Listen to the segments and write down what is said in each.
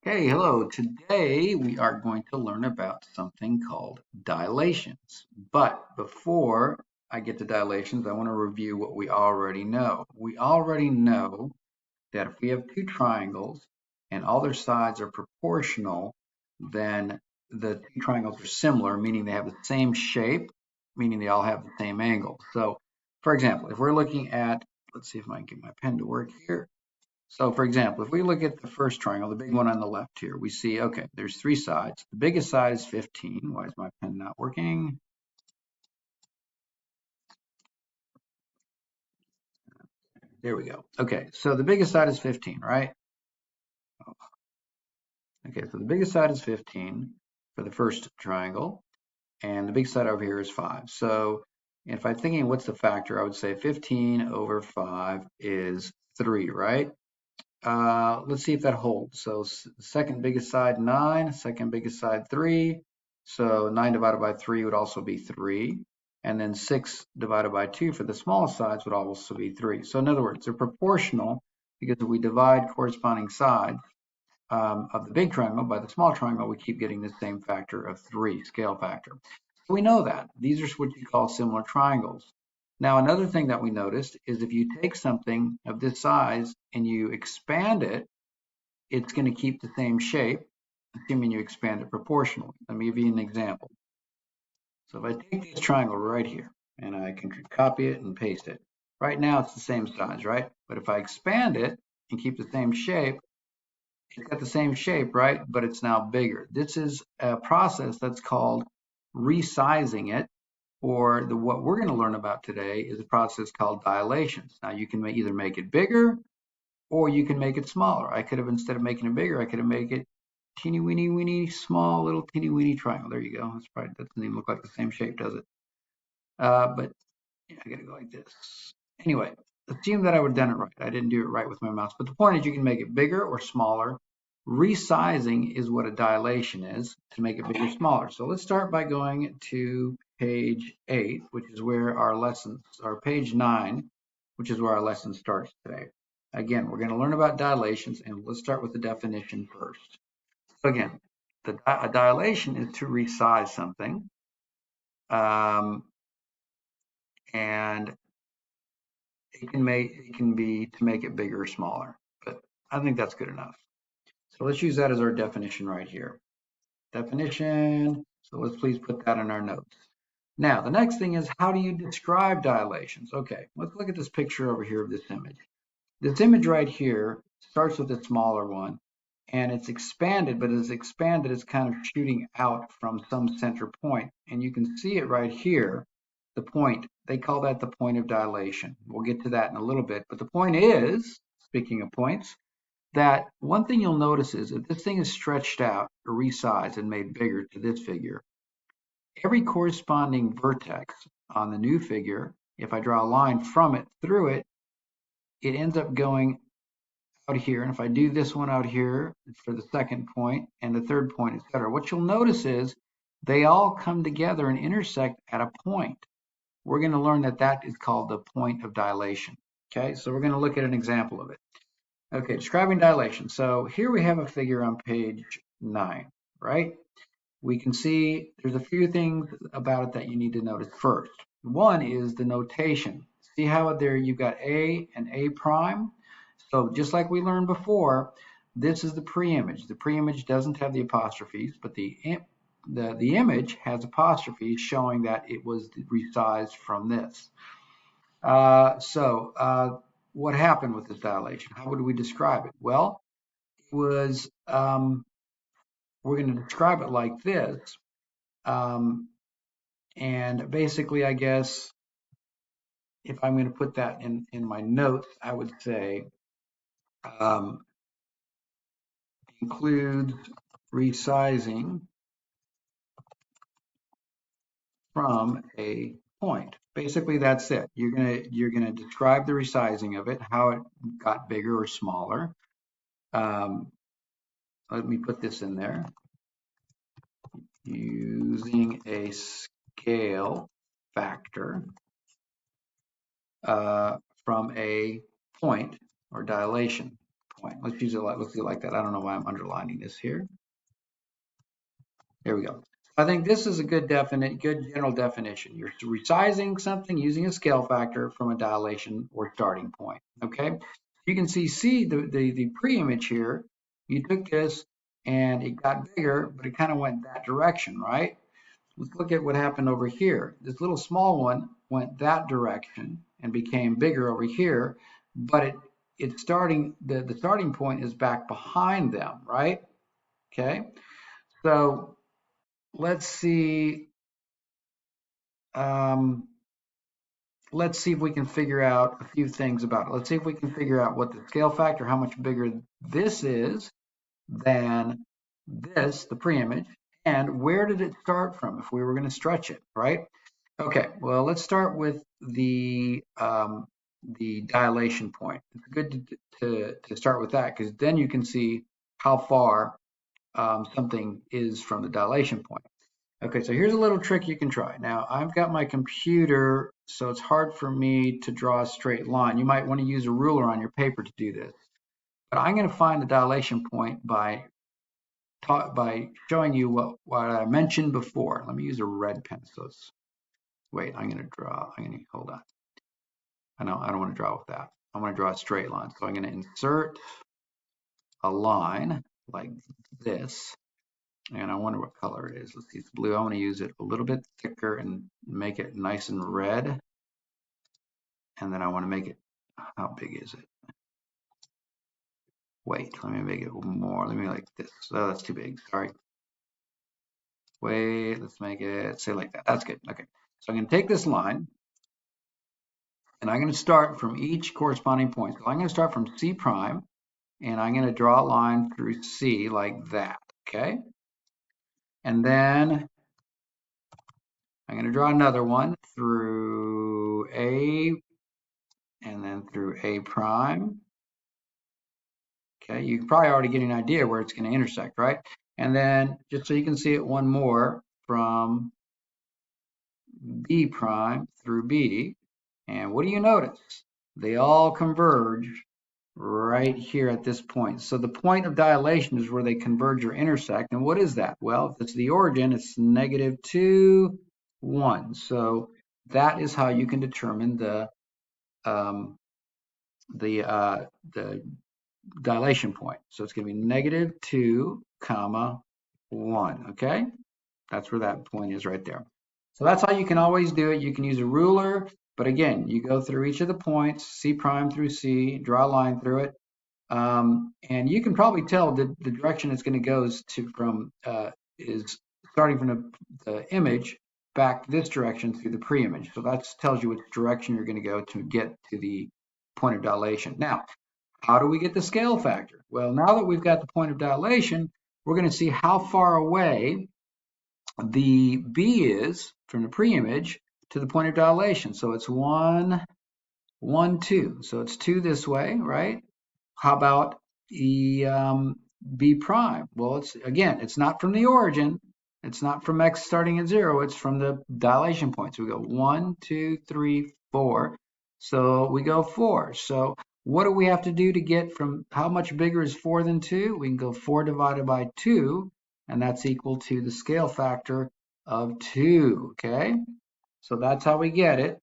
Hey, hello. Today we are going to learn about something called dilations. But before I get to dilations, I want to review what we already know. We already know that if we have two triangles and all their sides are proportional, then the two triangles are similar, meaning they have the same shape, meaning they all have the same angle. So, for example, if we're looking at, let's see if I can get my pen to work here. So for example, if we look at the first triangle, the big one on the left here, we see, okay, there's three sides. The biggest side is 15. Why is my pen not working? There we go. Okay, so the biggest side is 15, right? Okay, so the biggest side is 15 for the first triangle, and the big side over here is 5. So if I'm thinking what's the factor, I would say 15 over 5 is 3, right? Let's see if that holds. So second biggest side, 9. Second biggest side, 3. So 9 divided by 3 would also be 3. And then 6 divided by 2 for the smallest sides would also be 3. So in other words, they're proportional because if we divide corresponding sides of the big triangle by the small triangle, we keep getting the same factor of 3, scale factor. So we know that. These are what you call similar triangles. Now, another thing that we noticed is if you take something of this size and you expand it, it's going to keep the same shape, assuming you expand it proportionally. Let me give you an example. So if I take this triangle right here and I can copy it and paste it, right now it's the same size, right? But if I expand it and keep the same shape, it's got the same shape, right? But it's now bigger. This is a process that's called resizing it, or what we're going to learn about today is a process called dilations. Now you can either make it bigger or you can make it smaller. I could have, instead of making it bigger, I could have made it teeny weeny weeny small little teeny weeny triangle. There you go. That's probably, that doesn't even look like the same shape, does it? But yeah, I gotta go like this. Anyway, assume that I would have done it right. I didn't do it right with my mouse. But the point is you can make it bigger or smaller. Resizing is what a dilation is, to make it bigger or smaller. So let's start by going to page 8, which is where our lessons, or page 9, which is where our lesson starts today. Again, we're going to learn about dilations, and let's start with the definition first. So again, a dilation is to resize something. And it can be to make it bigger or smaller, but I think that's good enough. So let's use that as our definition right here. Definition. So let's please put that in our notes. Now, the next thing is, how do you describe dilations? Okay, let's look at this picture over here of this image. This image right here starts with a smaller one and it's expanded, but as expanded, it's kind of shooting out from some center point. And you can see it right here, the point. They call that the point of dilation. We'll get to that in a little bit. But the point is, speaking of points, that one thing you'll notice is if this thing is stretched out or resized and made bigger to this figure, every corresponding vertex on the new figure, if I draw a line from it through it, it ends up going out here. And if I do this one out here for the second point and the third point, etc., what you'll notice is they all come together and intersect at a point. We're going to learn that that is called the point of dilation. Okay, so we're going to look at an example of it. Okay, describing dilation. So here we have a figure on page 9, right? We can see there's a few things about it that you need to notice first. One is the notation. See how there you've got A and A prime? So just like we learned before, this is the pre-image. The pre-image doesn't have the apostrophes, but the image has apostrophes showing that it was resized from this. What happened with this dilation? How would we describe it? Well, it was, we're going to describe it like this. And basically, I guess, if I'm going to put that in my notes, I would say um, includes resizing from a point. Basically, that's it. You're gonna describe the resizing of it, how it got bigger or smaller. Um, Let me put this in there. Using a scale factor from a point or dilation point. Let's use it like, let's do it like that. I don't know why I'm underlining this here. There we go. I think this is a good general definition. You're resizing something using a scale factor from a dilation or starting point. Okay. You can see the pre-image here. You took this and it got bigger, but it kind of went that direction, right? Let's look at what happened over here. This little small one went that direction and became bigger over here, but the starting point is back behind them, right? Okay. So let's see. Let's see if we can figure out a few things about it. Let's see if we can figure out what the scale factor, how much bigger this is than this, the pre-image, and where did it start from if we were going to stretch it, right? Okay, well, let's start with the dilation point. It's good to start with that because then you can see how far something is from the dilation point. Okay, so here's a little trick you can try. Now, I've got my computer, so it's hard for me to draw a straight line. You might want to use a ruler on your paper to do this. But I'm going to find the dilation point by showing you what I mentioned before. Let me use a red pen. So wait, I'm going to hold on. I don't want to draw with that. I want to draw a straight line. So I'm going to insert a line like this. And I wonder what color it is. Let's see, it's blue. I want to use it a little bit thicker and make it nice and red. And then I want to make it, how big is it? Wait, let me make it more. Let me like this. Oh, that's too big. Sorry. Wait, let's make it say like that. That's good. Okay. So I'm going to take this line and I'm going to start from each corresponding point. So I'm going to start from C prime and I'm going to draw a line through C like that. Okay. And then I'm going to draw another one through A and then through A prime. Okay, you can probably already get an idea where it's going to intersect, right? And then just so you can see it, one more from B prime through B. And what do you notice? They all converge right here at this point. So the point of dilation is where they converge or intersect. And what is that? Well, if it's the origin, it's -2, 1. So that is how you can determine the dilation point. So it's going to be -2, 1. Okay, that's where that point is right there. So that's how you can always do it. You can use a ruler, but again, you go through each of the points, C prime through C, draw a line through it, and you can probably tell the direction it's going to go is starting from the image back this direction through the pre-image. So that tells you which direction you're going to go to get to the point of dilation. Now, how do we get the scale factor? Well, now that we've got the point of dilation, we're going to see how far away the B is from the pre-image to the point of dilation. So it's 1, 1, 2. So it's 2 this way, right? How about the B prime? Well, it's not from the origin. It's not from X starting at 0. It's from the dilation point. So we go 1, 2, 3, 4. So we go 4. So what do we have to do to get from how much bigger is 4 than 2? We can go 4 divided by 2, and that's equal to the scale factor of 2. Okay, so that's how we get it.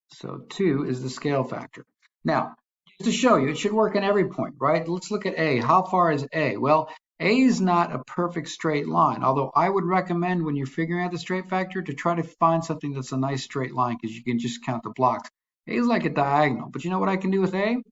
So 2 is the scale factor. Now, just to show you, it should work in every point, right? Let's look at A. How far is A? Well, A is not a perfect straight line, although I would recommend when you're figuring out the straight factor to try to find something that's a nice straight line because you can just count the blocks. A is like a diagonal, but you know what I can do with A?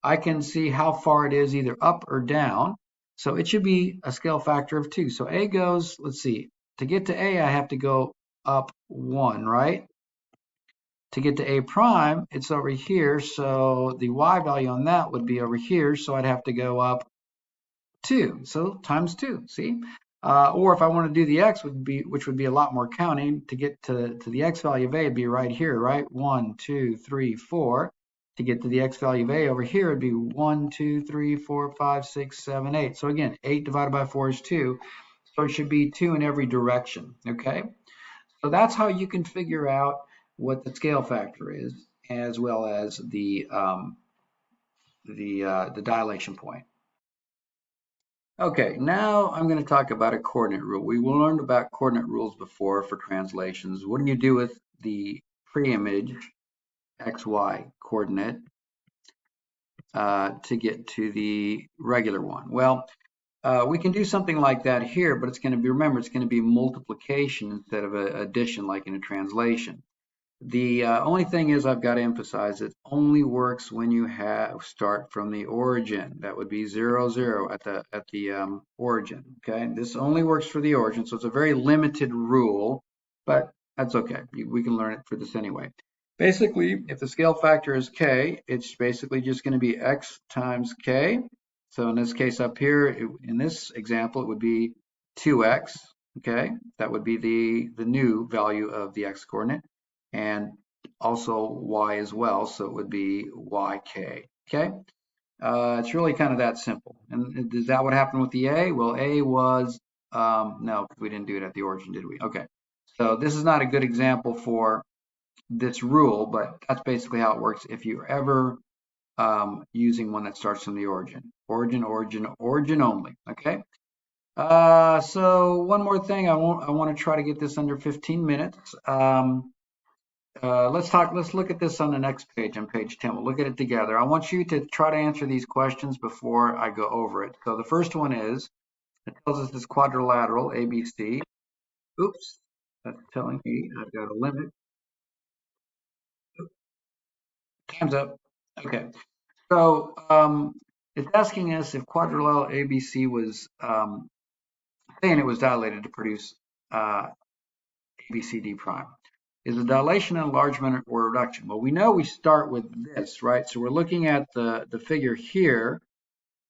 I can see how far it is either up or down. So it should be a scale factor of 2. So A goes, let's see, to get to A, I have to go up 1, right? To get to A prime, it's over here. So the Y value on that would be over here. So I'd have to go up 2. So times 2, see? Or if I want to do the X, which would be a lot more counting, to get to the X value of A, it'd be right here, right? 1, 2, 3, 4. To get to the X value of A over here, it'd be 1, 2, 3, 4, 5, 6, 7, 8. So again, 8 divided by 4 is 2. So it should be 2 in every direction, okay? So that's how you can figure out what the scale factor is, as well as the the dilation point. Okay, now I'm going to talk about a coordinate rule. We learned about coordinate rules before for translations. What do you do with the pre-image XY coordinate to get to the regular one? Well, we can do something like that here, but it's going to be, remember, it's going to be multiplication instead of addition like in a translation. The only thing is I've got to emphasize it only works when you start from the origin. That would be 0, 0 at the origin. Okay, this only works for the origin, so it's a very limited rule, but that's okay. We can learn it for this anyway. Basically, if the scale factor is k, it's basically just going to be x times k. So in this case up here, in this example, it would be 2x. Okay, that would be the new value of the x coordinate, and also y as well, so it would be yk. Okay, it's really kind of that simple. And is that what happened with the a? Well, a was no, we didn't do it at the origin, did we? Okay, so this is not a good example for this rule, but that's basically how it works if you're ever using one that starts from the origin. Origin only. Okay. So one more thing, I want to try to get this under 15 minutes. Let's look at this on the next page, on page 10. We'll look at it together. I want you to try to answer these questions before I go over it. So the first one is, it tells us this quadrilateral ABC. Oops, that's telling me I've got a limit. Time's up. Okay. So it's asking us if quadrilateral ABC was saying it was dilated to produce ABCD prime. Is a dilation an enlargement or reduction? Well, we know we start with this, right? So we're looking at the figure here,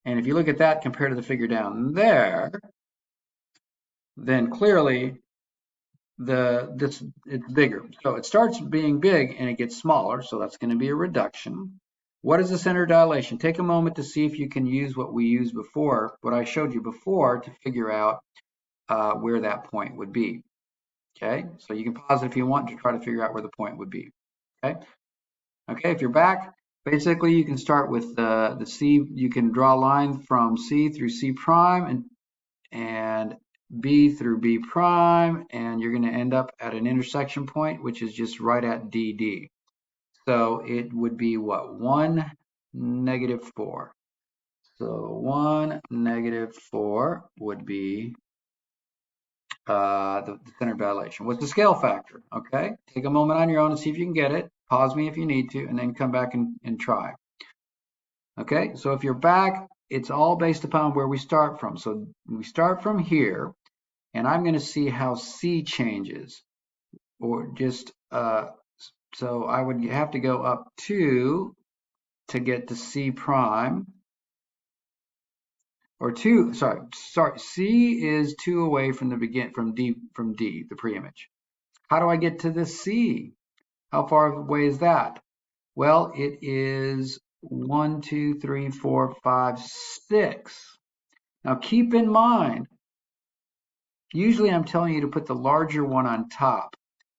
and if you look at that compared to the figure down there, then clearly it's bigger. So it starts being big and it gets smaller, so that's going to be a reduction. What is the center of dilation? Take a moment to see if you can use what we used before, what I showed you before, to figure out where that point would be. Okay, so you can pause it if you want to try to figure out where the point would be. Okay, okay, if you're back, basically you can start with the C. You can draw a line from C through C prime and B through B prime, and you're going to end up at an intersection point, which is just right at DD. So it would be what? 1, -4. So 1, -4 would be the center of dilation. What's the scale factor? Okay, take a moment on your own and see if you can get it. Pause me if you need to, and then come back and try. Okay, so if you're back, it's all based upon where we start from. So we start from here, and I'm going to see how C changes, or just so I would have to go up 2 to get to C prime, or 2. Sorry. C is 2 away from the from D, the pre-image. How do I get to this C? How far away is that? Well, it is 1, 2, 3, 4, 5, 6. Now keep in mind, usually I'm telling you to put the larger one on top,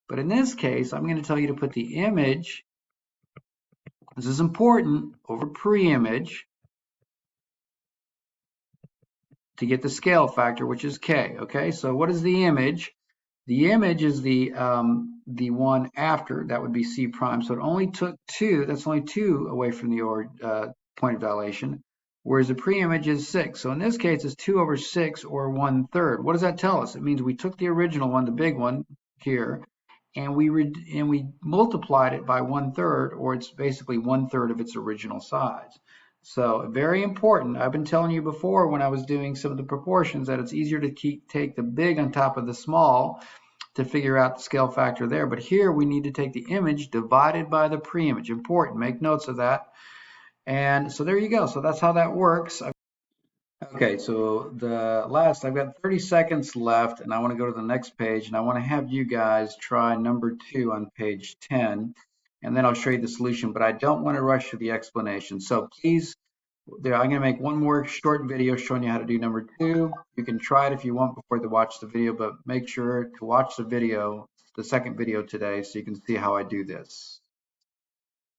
but in this case, I'm going to tell you to put the image, this is important, over pre-image to get the scale factor, which is K. Okay, so what is the image? The image is the one after, that would be C prime. So it only took 2, that's only 2 away from the point of dilation, whereas the pre-image is 6. So in this case, it's 2 over 6, or 1/3. What does that tell us? It means we took the original one, the big one here, and we multiplied it by 1/3, or it's basically 1/3 of its original size. So very important. I've been telling you before when I was doing some of the proportions that it's easier to take the big on top of the small to figure out the scale factor there. But here we need to take the image divided by the pre-image. Important. Make notes of that. And so there you go. So that's how that works. Okay, so I've got 30 seconds left, and I want to go to the next page, and I want to have you guys try number 2 on page 10, and then I'll show you the solution, but I don't want to rush to the explanation. So please, I'm going to make one more short video showing you how to do number 2. You can try it if you want before you watch the video, but make sure to watch the video, the second video today, so you can see how I do this.